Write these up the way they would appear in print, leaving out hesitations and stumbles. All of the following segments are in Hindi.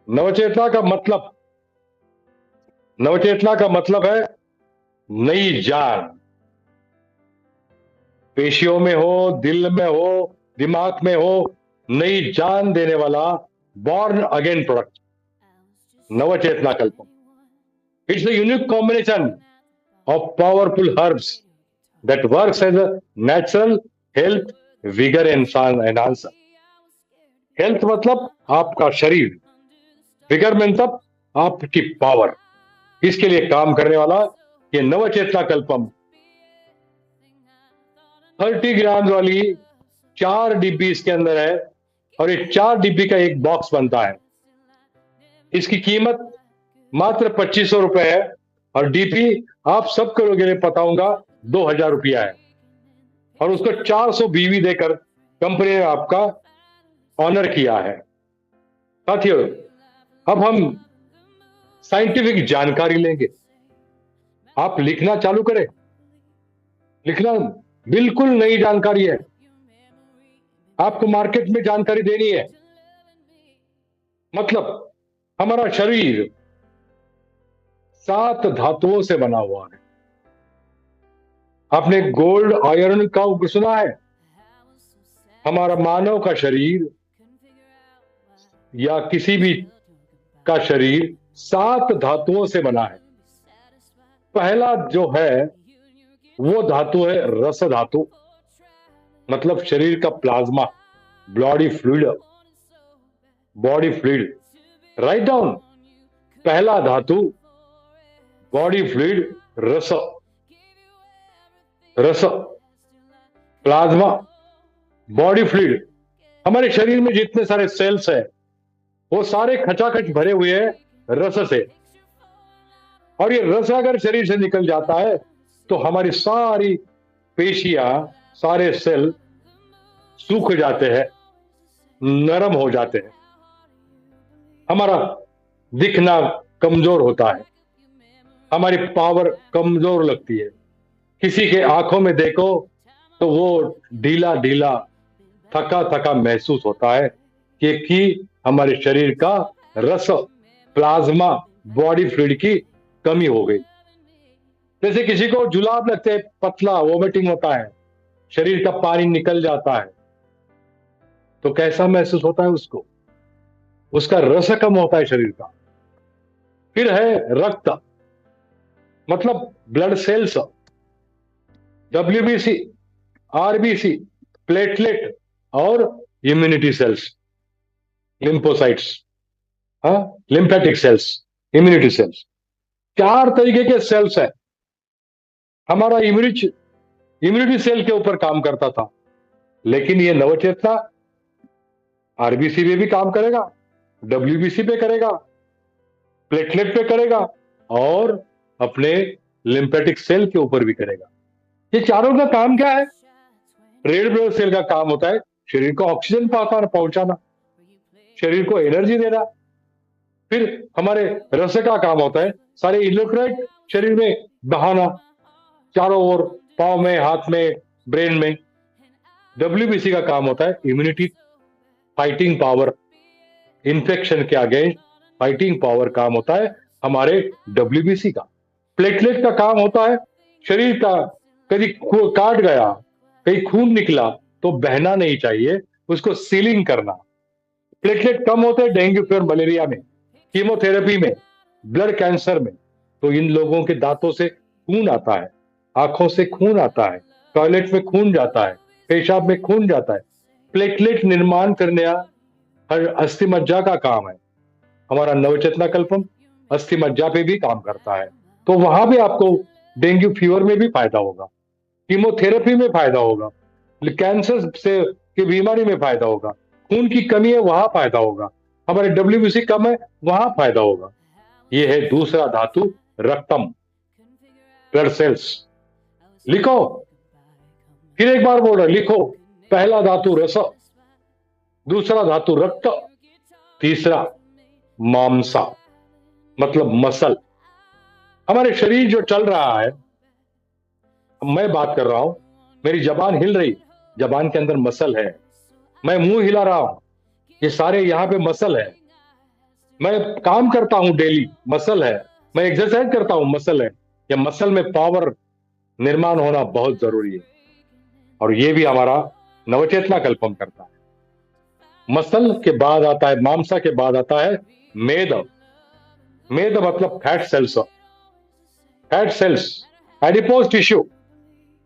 नवचेतना का मतलब, नवचेतना का मतलब है नई जान। पेशियों में हो, दिल में हो, दिमाग में हो, नई जान देने वाला born again product, Navchetna Kalpam. It's a unique combination of powerful herbs that works as a natural health vigor enhancer. Health मतलब आपका शरीर, विगर मतलब आपकी पावर, इसके लिए काम करने वाला ये नवचेतना कल्पम 30 ग्राम वाली 4 डिब्बी इसके अंदर है, और ये 4 डिब्बी का एक बॉक्स बनता है। इसकी कीमत मात्र 2500 रुपए है, और डीपी आप सबको लोगों के लिए बताऊंगा 2000 रुपया है, और उसको 400 बीवी देकर कंपनी ने आपका ऑनर किया है। साथियों, अब हम साइंटिफिक जानकारी लेंगे। आप लिखना चालू करें। लिखना बिल्कुल नई जानकारी है, आपको मार्केट में जानकारी देनी है। मतलब हमारा शरीर 7 धातुओं से बना हुआ है। आपने गोल्ड आयरन का सुना है? हमारा मानव का शरीर या किसी भी का शरीर 7 धातुओं से बना है। पहला जो है वो धातु है रस धातु, मतलब शरीर का plasma, body fluid. Body fluid, write down. पहला धातु बॉडी फ्लूइड रस, रस प्लाज्मा बॉडी फ्लूइड। हमारे शरीर में जितने सारे सेल्स हैं वो सारे खचाखच भरे हुए हैं रस से, और ये रस अगर शरीर से निकल जाता है तो हमारी सारी पेशियां, सारे सेल सूख जाते हैं, नरम हो जाते हैं, हमारा दिखना कमजोर होता है, हमारी पावर कमजोर लगती है। किसी के आंखों में देखो तो वो ढीला ढीला, थका थका महसूस होता है कि हमारे शरीर का रस, प्लाज्मा, बॉडी फ्लूइड की कमी हो गई। जैसे किसी को जुलाब लगते हैं, पतला वोमिटिंग होता है, शरीर का पानी निकल जाता है, तो कैसा महसूस होता है उसको? उसका रस कम होता है शरीर का। फिर है रक्त, मतलब blood cells, WBC, RBC, platelet और immunity cells, lymphocytes, lymphatic cells, immunity cells. 4 तरीके के सेल्स है। हमारा इम्यूनिटी सेल के ऊपर काम करता था, लेकिन ये नवचेतना आरबीसी पे भी काम करेगा, डब्ल्यूबीसी पे करेगा, प्लेटलेट पे करेगा, और अपने लिम्फेटिक सेल के ऊपर भी करेगा। ये चारों का काम क्या है? रेड ब्लड सेल का काम होता है शरीर को ऑक्सीजन पहुंचाना, शरीर को एनर्जी देना। फिर हमारे रस का काम होता है सारे इलेक्ट्रोलाइट शरीर में बहाना, चारों ओर, पांव में, हाथ में, ब्रेन में। डब्ल्यूबीसी का काम होता है इम्यूनिटी, फाइटिंग पावर, इन्फेक्शन के अगेंस्ट फाइटिंग पावर काम होता है हमारे डब्ल्यूबीसी का। प्लेटलेट का काम होता है शरीर का कभी काट गया, कहीं खून निकला तो बहना नहीं चाहिए, उसको सीलिंग करना। प्लेटलेट कम होते हैं डेंगू, फीवर, मलेरिया में, कीमोथेरेपी में, ब्लड कैंसर में। तो इन लोगों के दांतों से खून आता है, आंखों से खून आता है, टॉयलेट में खून जाता है, पेशाब में खून जाता है। प्लेटलेट निर्माण करने हर अस्थि मज्जा का काम है। हमारा नवचेतना कल्पम अस्थि मज्जा पे भी काम करता है, तो वहां भी आपको डेंगू फीवर में भी फायदा होगा, कीमोथेरेपी में फायदा होगा, कैंसर से की बीमारी में फायदा होगा, खून की कमी है वहां फायदा होगा, हमारे डब्ल्यूबीसी कम है वहां फायदा होगा। ये है दूसरा धातु रक्तम, ब्लड सेल्स। लिखो, फिर एक बार बोल रहे, लिखो। पहला धातु रस, दूसरा धातु रक्त, तीसरा मांसा, मतलब मसल। हमारे शरीर जो चल रहा है, मैं बात कर रहा हूं, मेरी जबान हिल रही, जबान के अंदर मसल है, मैं मुंह हिला रहा हूं, ये सारे यहां पे मसल है। मैं काम करता हूं डेली, मसल है। मैं एक्सरसाइज करता हूं, मसल है। या मसल में पावर निर्माण होना बहुत जरूरी है। और ये भी हमारा नवचेतना कल्पम करता है। मसल के बाद आता है, मांसा के बाद आता है मेद। मेद मतलब fat cells. Fat cells, adipose tissue.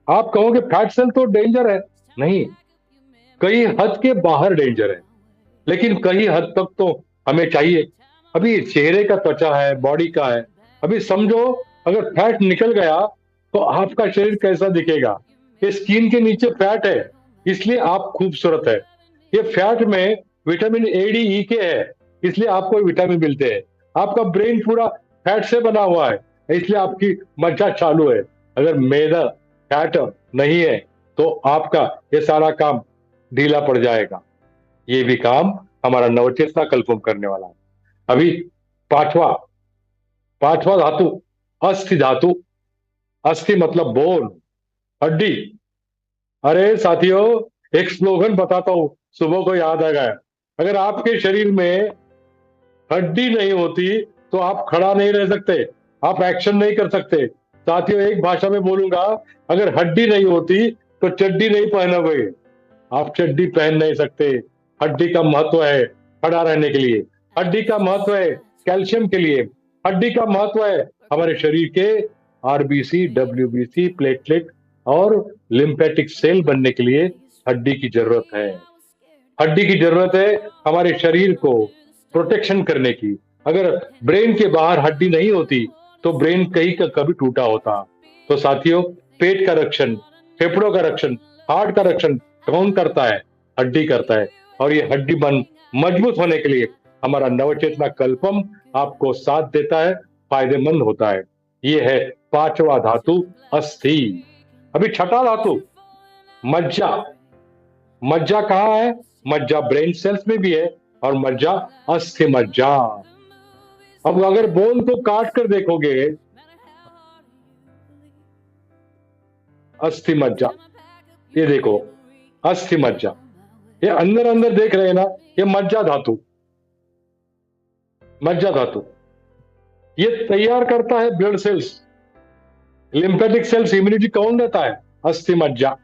आप कहोगे फैट सेल तो डेंजर है। नहीं, कई हद के बाहर डेंजर है, लेकिन कई हद तक तो हमें चाहिए। अभी चेहरे का त्वचा है, बॉडी का है। अभी समझो, अगर फैट निकल गया तो आपका शरीर कैसा दिखेगा। ये स्किन के नीचे फैट है, इसलिए आप खूबसूरत है। ये फैट में विटामिन ए डी ई के है, इसलिए आपको विटामिन मिलते हैं। आपका ब्रेन पूरा फैट से बना हुआ है, इसलिए आपकी मज्जा चालू है। अगर मैदा फैट नहीं है तो आपका ये सारा काम ढीला पड़ जाएगा। ये भी काम हमारा नवचेतना कल्पम करने वाला है। अभी पांचवा पांचवा धातु, अस्थि धातु। अस्थि मतलब बोन, हड्डी। अरे साथियों, एक स्लोगन बताता हूं, सुबह को याद आ गया। अगर आपके शरीर में हड्डी नहीं होती तो आप खड़ा नहीं रह सकते, आप एक्शन नहीं कर सकते। साथियों, एक भाषा में बोलूंगा, अगर हड्डी नहीं होती तो चड्डी नहीं पहनोगे। आप चड्डी पहन नहीं सकते। हड्डी का महत्व है खड़ा रहने के लिए। हड्डी का महत्व है कैल्शियम के लिए। हड्डी का महत्व है हमारे शरीर के आरबीसी, डब्ल्यूबीसी, प्लेटलेट और लिम्फेटिक सेल बनने के लिए हड्डी की जरूरत है। हड्डी की जरूरत है हमारे शरीर को प्रोटेक्शन करने की। अगर ब्रेन के बाहर हड्डी नहीं होती तो ब्रेन कहीं का कभी टूटा होता। तो साथियों, पेट का रक्षण, फेफड़ों का रक्षण, हार्ट का रक्षण कौन करता है? हड्डी करता है। और ये हड्डी बन मजबूत होने के लिए हमारा नवचेतना कल्पम आपको साथ देता है, फायदेमंद होता है। ये है पांचवा धातु, अस्थि। अभी छठा धातु, मज्जा। मज्जा कहाँ है? मज्जा ब्रेन सेल्स में भी है, और मज्जा अस्थि मज्जा। अब अगर बोन को काट कर देखोगे, अस्थि मज्जा, ये देखो अस्थि मज्जा, ये अंदर अंदर देख रहे हैं ना, ये मज्जा धातु। मज्जा धातु ये तैयार करता है blood cells, lymphatic cells, immunity कौन देता है? अस्थि मज्जा।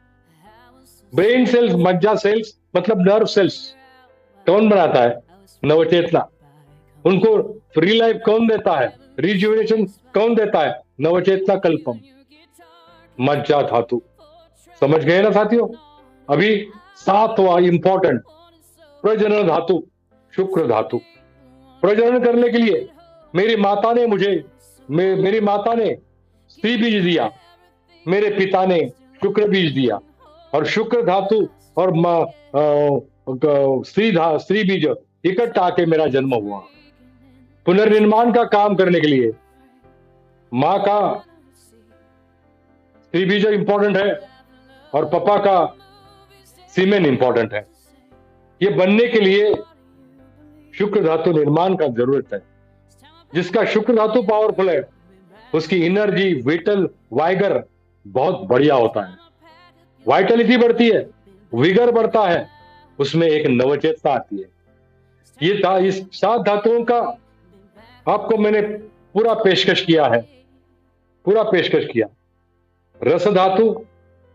ब्रेन सेल्स, मज्जा सेल्स मतलब नर्व सेल्स कौन बनाता है? नवचेतना। उनको फ्री लाइफ कौन देता है? रिजुविनेशन कौन देता है? नवचेतना कल्पम, मज्जा धातु। समझ गए ना साथियों? अभी सातवां इंपॉर्टेंट, प्रजनन धातु, शुक्र धातु। प्रजनन करने के लिए मेरी माता ने मुझे, मेरी माता ने स्त्री बीज दिया, मेरे पिता ने शुक्र बीज दिया। और शुक्र धातु और स्त्री बीज इकट्ठा आके मेरा जन्म हुआ। पुनर्निर्माण का काम करने के लिए माँ का स्त्री बीज इंपॉर्टेंट है और पापा का सीमेन इंपॉर्टेंट है। ये बनने के लिए शुक्र धातु निर्माण का जरूरत है। जिसका शुक्र धातु पावरफुल है, उसकी एनर्जी, विटल, वाइगर बहुत बढ़िया होता है। वाइटलिटी बढ़ती है, विगर बढ़ता है, उसमें एक नवचेतना आती है। इस 7 धातुओं का आपको मैंने पूरा पेशकश किया है, पूरा पेशकश किया। रस धातु,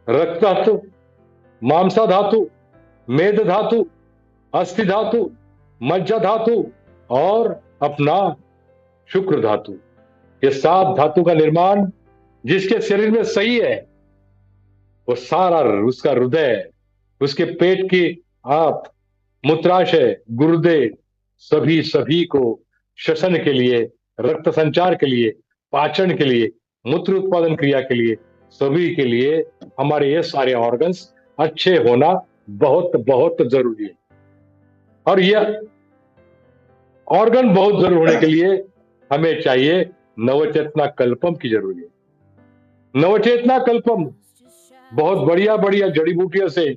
रक्त धातु, मांसा धातु, मेद धातु, अस्थि धातु, मज्जा धातु और अपना शुक्र धातु। ये 7 धातु का निर्माण जिसके शरीर में सही है, वो सारा उसका हृदय, उसके पेट की आप, मूत्राशय, गुर्दे, सभी को श्वसन के लिए, रक्त संचार के लिए, पाचन के लिए, मूत्र उत्पादन क्रिया के लिए, सभी के लिए हमारे ये सारे ऑर्गन्स अच्छे होना बहुत बहुत जरूरी है। और यह ऑर्गन बहुत जरूर होने के लिए हमें चाहिए नवचेतना कल्पम की जरूरी है। नवचेतना कल्पम बहुत बढ़िया बढ़िया जड़ी बूटियों से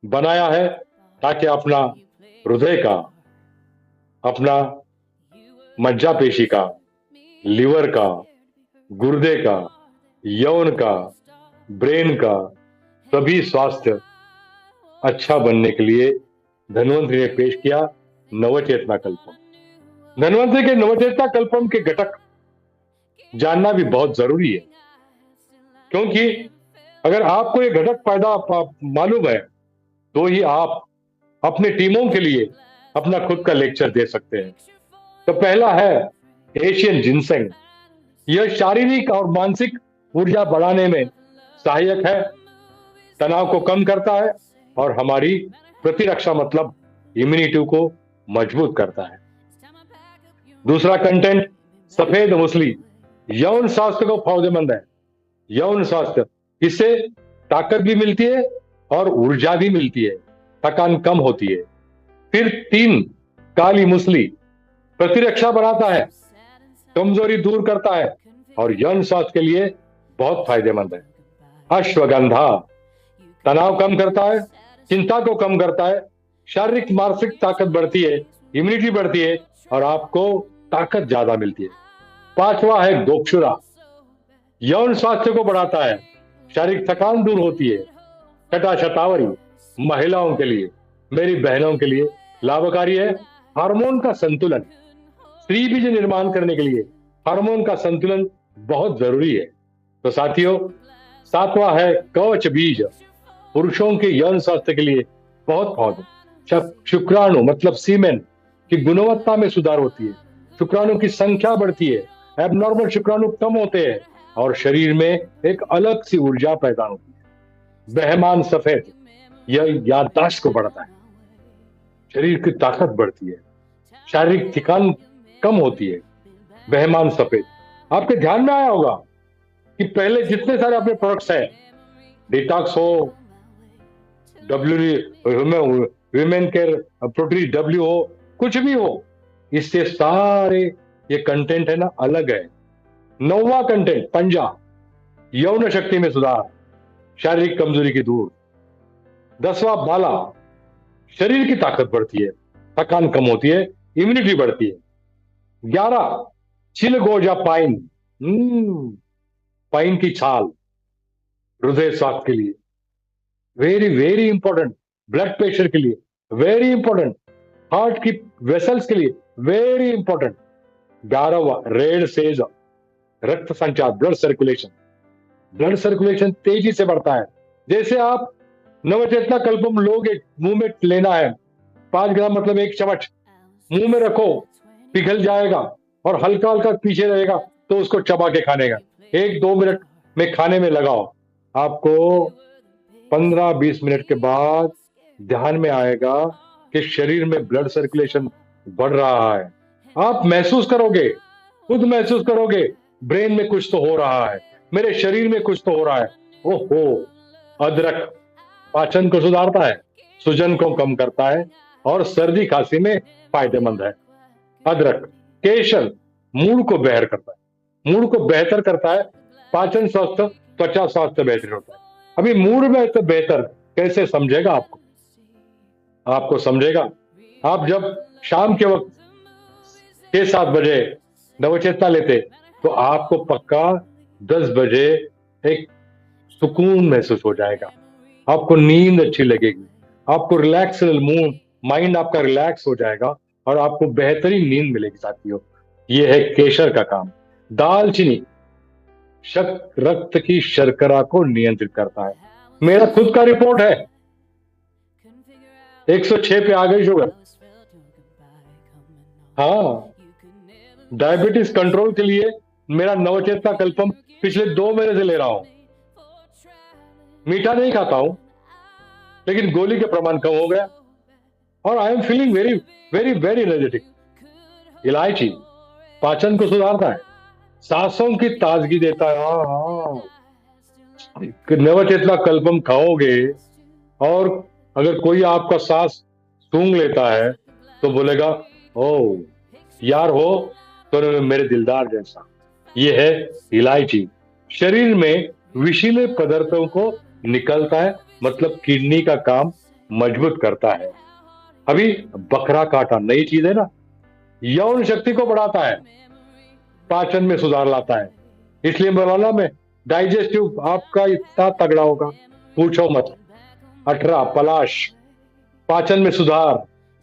बनाया है, ताकि अपना हृदय का, अपना मज्जा पेशी का, लिवर का, गुर्दे का, यौन का, ब्रेन का सभी स्वास्थ्य अच्छा बनने के लिए धन्वंतरि ने पेश किया नवचेतना कल्पम। धन्वंतरि के नवचेतना कल्पम के घटक जानना भी बहुत जरूरी है, क्योंकि अगर आपको ये घटक मालूम है तो ही आप अपने टीमों के लिए अपना खुद का लेक्चर दे सकते हैं। तो पहला है एशियन जिनसेंग। यह शारीरिक और मानसिक ऊर्जा बढ़ाने में सहायक है, तनाव को कम करता है और हमारी प्रतिरक्षा मतलब इम्यूनिटी को मजबूत करता है। दूसरा कंटेंट सफेद मूसली यौन स्वास्थ्य को फायदेमंद है। यौन स्वास्थ्य, इससे ताकत भी मिलती है और ऊर्जा भी मिलती है, थकान कम होती है। फिर 3 काली मूसली प्रतिरक्षा बढ़ाता है, कमजोरी दूर करता है और यौन स्वास्थ्य के लिए बहुत फायदेमंद है। अश्वगंधा तनाव कम करता है, चिंता को कम करता है, शारीरिक मानसिक ताकत बढ़ती है, इम्यूनिटी बढ़ती है और आपको ताकत ज्यादा मिलती है। 5वां है गोक्षुरा, यौन स्वास्थ्य को बढ़ाता है, शारीरिक थकान दूर होती है। 6ठा शतावरी महिलाओं के लिए, मेरी बहनों के लिए लाभकारी है। हार्मोन का संतुलन, स्त्री बीज निर्माण करने के लिए हार्मोन का संतुलन बहुत जरूरी है। तो साथियों, 7वां है कवच बीज, पुरुषों के यौन स्वास्थ्य के लिए बहुत फायदा। शुक्राणु मतलब सीमेन की गुणवत्ता में सुधार होती है, शुक्राणु की संख्या बढ़ती है, एबनॉर्मल शुक्राणु कम होते हैं और शरीर में एक अलग सी ऊर्जा पैदा होती है। बहमान सफेद, यह याददाश्त को बढ़ाता है, शरीर की ताकत बढ़ती है, शारीरिक थकान कम होती है। बहमान सफेद, आपके ध्यान में आया होगा कि पहले जितने सारे अपने प्रोडक्ट्स हैं, डिटॉक्स हो, विमेन केयर प्रोटीन डब्ल्यू हो, कुछ भी हो, इससे सारे ये कंटेंट है ना अलग है। 9वां कंटेंट पंजा, यौन शक्ति में सुधार, शारीरिक कमजोरी की दूर। 10वां बाला, शरीर की ताकत बढ़ती है, थकान कम होती है, इम्यूनिटी बढ़ती है। 11 चिलगोजा पाइन, पाइन की छाल हृदय स्वास्थ्य के लिए very very important, blood pressure के लिए वेरी इंपॉर्टेंट, हार्ट की वेसल्स के लिए वेरी इंपॉर्टेंट। 12वां रेड सेज, रक्त संचार, ब्लड सर्कुलेशन, ब्लड सर्कुलेशन तेजी से बढ़ता है। जैसे आप नवचेतना कल्पम लोगे, मुंह में लेना है, 5 ग्राम मतलब 1 चम्मच मुंह में रखो, पिघल जाएगा और हल्का हल्का पीछे रहेगा, तो उसको चबा के खाने का 1-2 मिनट में खाने में लगाओ, आपको 15-20 मिनट के बाद ध्यान में आएगा कि शरीर में ब्लड सर्कुलेशन बढ़ रहा है। आप महसूस करोगे, खुद महसूस करोगे, ब्रेन में कुछ तो हो रहा है, मेरे शरीर में कुछ तो हो रहा है। ओहो, अदरक पाचन को सुधारता है, सूजन को कम करता है और सर्दी खांसी में फायदेमंद है। अदरक। केसर मूड को बेहतर करता है, मूड को बेहतर करता है, पाचन स्वास्थ्य, त्वचा स्वास्थ्य बेहतर होता है। अभी मूड में तो बेहतर कैसे समझेगा आपको समझेगा आप जब शाम के वक्त 6-7 बजे नवचेतना लेते तो आपको पक्का 10 बजे एक सुकून महसूस हो जाएगा, आपको नींद अच्छी लगेगी, आपको रिलैक्स माइंड आपका रिलैक्स हो जाएगा और आपको बेहतरीन नींद मिलेगी। साथियों, ये है केसर का काम। दालचीनी रक्त की शर्करा को नियंत्रित करता है। मेरा खुद का रिपोर्ट है, 106 पे आ गई शुगर। हाँ, डायबिटीज कंट्रोल के लिए मेरा नवचेतना कल्पम पिछले 2 महीने से ले रहा हूं। मीठा नहीं खाता हूं, लेकिन गोली के प्रमाण कम हो गया और I am feeling very very very energetic. इलायची पाचन को सुधारता है, सांसों की ताजगी देता है। नवचेतना कल्पम खाओगे और अगर कोई आपका सांस सूंघ लेता है तो बोलेगा, ओ यार हो तो मेरे दिलदार जैसा। ये है इलायची, शरीर में विषैले पदार्थों को निकलता है, मतलब किडनी का काम मजबूत करता है। अभी बकरा काटा नई चीज है ना, यौन शक्ति को बढ़ाता है, पाचन में सुधार लाता है, इसलिए मौलाना में डाइजेस्टिव आपका इतना तगड़ा होगा पूछो मत। 18 पलाश, पाचन में सुधार,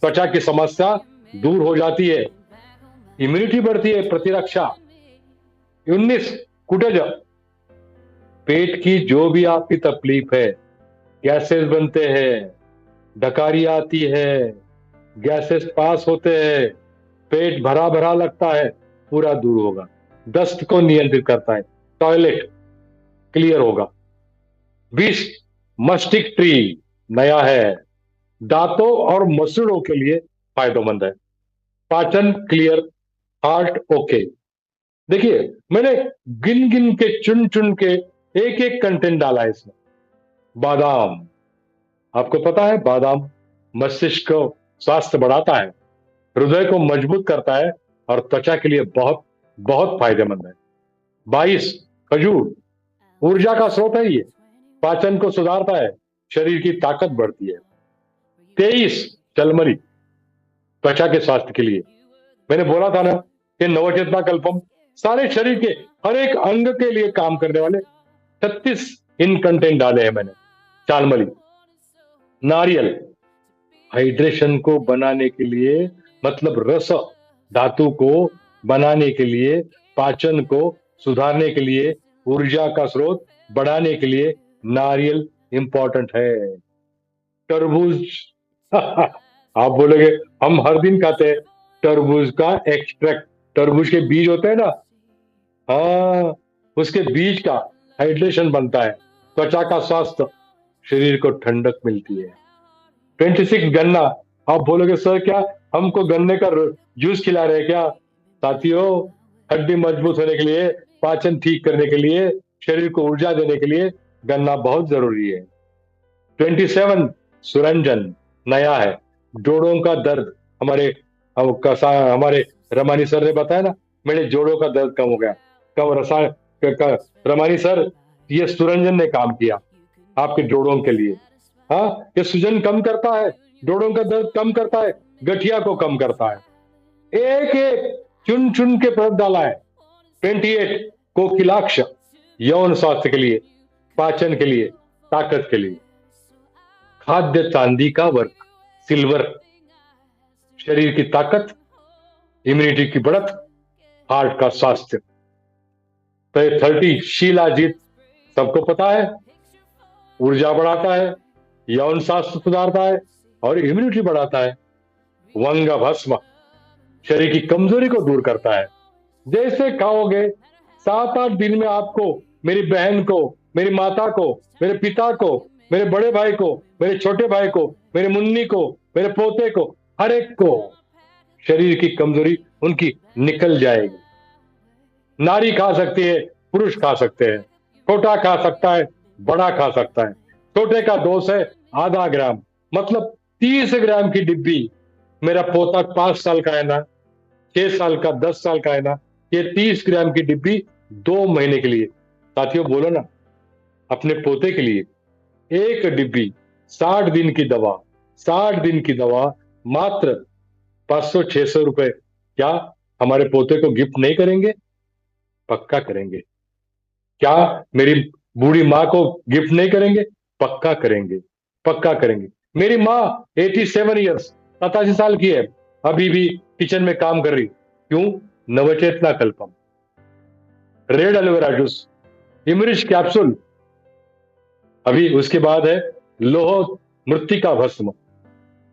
त्वचा की समस्या दूर हो जाती है। इम्यूनिटी बढ़ती है, प्रतिरक्षा। 19 कुटेज, पेट की जो भी आपकी तकलीफ है, गैसेस बनते हैं, डकारी आती है, गैसेस पास होते हैं, पेट भरा भरा लगता है, पूरा दूर होगा। दस्त को नियंत्रित करता है, टॉयलेट क्लियर होगा। 20 मस्टिक ट्री, नया है, दांतों और मसूड़ों के लिए फायदेमंद है। पाचन क्लियर, हार्ट ओके। देखिए, मैंने गिन गिन के चुन चुन के एक एक कंटेंट डाला है इसमें। बादाम, आपको पता है बादाम मस्तिष्क को स्वास्थ्य बढ़ाता है, हृदय को मजबूत करता है और त्वचा के लिए बहुत बहुत फायदेमंद है। 22 खजूर, ऊर्जा का स्रोत है ये, पाचन को सुधारता है, शरीर की ताकत बढ़ती है। 23 चलमरी, त्वचा के स्वास्थ्य के लिए। मैंने बोला था ना कि नवचेतना कल्पम सारे शरीर के हर एक अंग के लिए काम करने वाले 36 इन कंटेंट डाले हैं मैंने। चालमली, नारियल, हाइड्रेशन को बनाने के लिए, मतलब रस धातु को बनाने के लिए, पाचन को सुधारने के लिए, ऊर्जा का स्रोत बढ़ाने के लिए नारियल इंपॉर्टेंट है। तरबूज आप बोलोगे हम हर दिन खाते हैं तरबूज का एक्सट्रैक्ट, तरबूज के बीज होते हैं ना, हाँ, उसके बीज का हाइड्रेशन बनता है, त्वचा का स्वास्थ्य, शरीर को ठंडक मिलती है। 26 गन्ना, आप बोलोगे सर क्या हमको गन्ने का जूस खिला रहे हैं क्या? साथियों, हड्डी मजबूत होने के लिए, पाचन ठीक करने के लिए, शरीर को ऊर्जा देने के लिए गन्ना बहुत जरूरी है। 27 सुरंजन, नया है, जोड़ों का दर्द, हमारे रमानी सर ने बताया ना, मेरे जोड़ों का दर्द कम हो गया। रमानी सर, ये सुरंजन ने काम किया आपके जोड़ों के लिए। हाँ, ये सूजन कम करता है, जोड़ों का दर्द कम करता है, गठिया को कम करता है। एक एक चुन चुन के प्रोडक्ट डाला है। 28 कोकिलाक्ष, यौन स्वास्थ्य के लिए, पाचन के लिए, ताकत के लिए। खाद्य चांदी का वर्क, सिल्वर, शरीर की ताकत, इम्यूनिटी की बढ़त, हार्ट का स्वास्थ्य। 30 शीलाजीत, सबको पता है, ऊर्जा बढ़ाता है, यौन स्वास्थ्य सुधारता है और इम्यूनिटी बढ़ाता है। वंग भस्म, शरीर की कमजोरी को दूर करता है। जैसे खाओगे 7-8 दिन में आपको, मेरी बहन को, मेरी माता को, मेरे पिता को, मेरे बड़े भाई को, मेरे छोटे भाई को, मेरे मुन्नी को, मेरे पोते को, हर एक को शरीर की कमजोरी उनकी निकल जाएगी। नारी खा सकती है, पुरुष खा सकते हैं, छोटा खा सकता है, बड़ा खा सकता है। छोटे का दोष है आधा ग्राम, मतलब 30 ग्राम की डिब्बी। मेरा पोता 5 साल का है ना, 6 साल का, 10 साल का है ना, ये 30 ग्राम की डिब्बी 2 महीने के लिए। साथियों बोलो ना, अपने पोते के लिए एक डिब्बी 60 दिन की दवा, 60 दिन की दवा मात्र 500-600 रुपए। क्या हमारे पोते को गिफ्ट नहीं करेंगे? पक्का करेंगे। क्या मेरी बूढ़ी माँ को गिफ्ट नहीं करेंगे? पक्का करेंगे, पक्का करेंगे। मेरी माँ 87 ईयर्स, 87 साल की है, अभी भी किचन में काम कर रही। क्यों? नवचेतना कल्पम। रेड एलोवेरा जूस, इमरिश कैप्सूल, अभी उसके बाद है लोह मृत्तिका भस्म,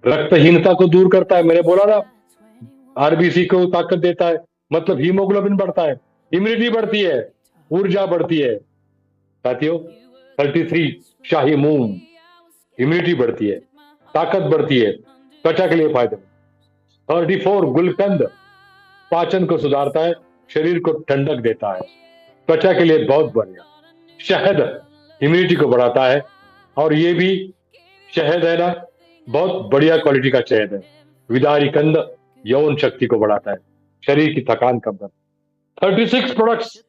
रक्तहीनता को दूर करता है। मैंने बोला ना, आरबीसी को ताकत देता है, मतलब हीमोग्लोबिन बढ़ता है, इम्यूनिटी बढ़ती है, ऊर्जा बढ़ती है। साथियों, 33 शाही मूंग, इम्यूनिटी बढ़ती है, ताकत बढ़ती है, त्वचा के लिए फायदा। 34 गुलकंद, पाचन को सुधारता है, शरीर को ठंडक देता है, त्वचा के लिए बहुत बढ़िया। शहद इम्यूनिटी को बढ़ाता है, और ये भी शहद है ना, बहुत बढ़िया क्वालिटी का शहद है। विदारी कंद यौन शक्ति को बढ़ाता है, शरीर की थकान कम करता है। 36 प्रोडक्ट्स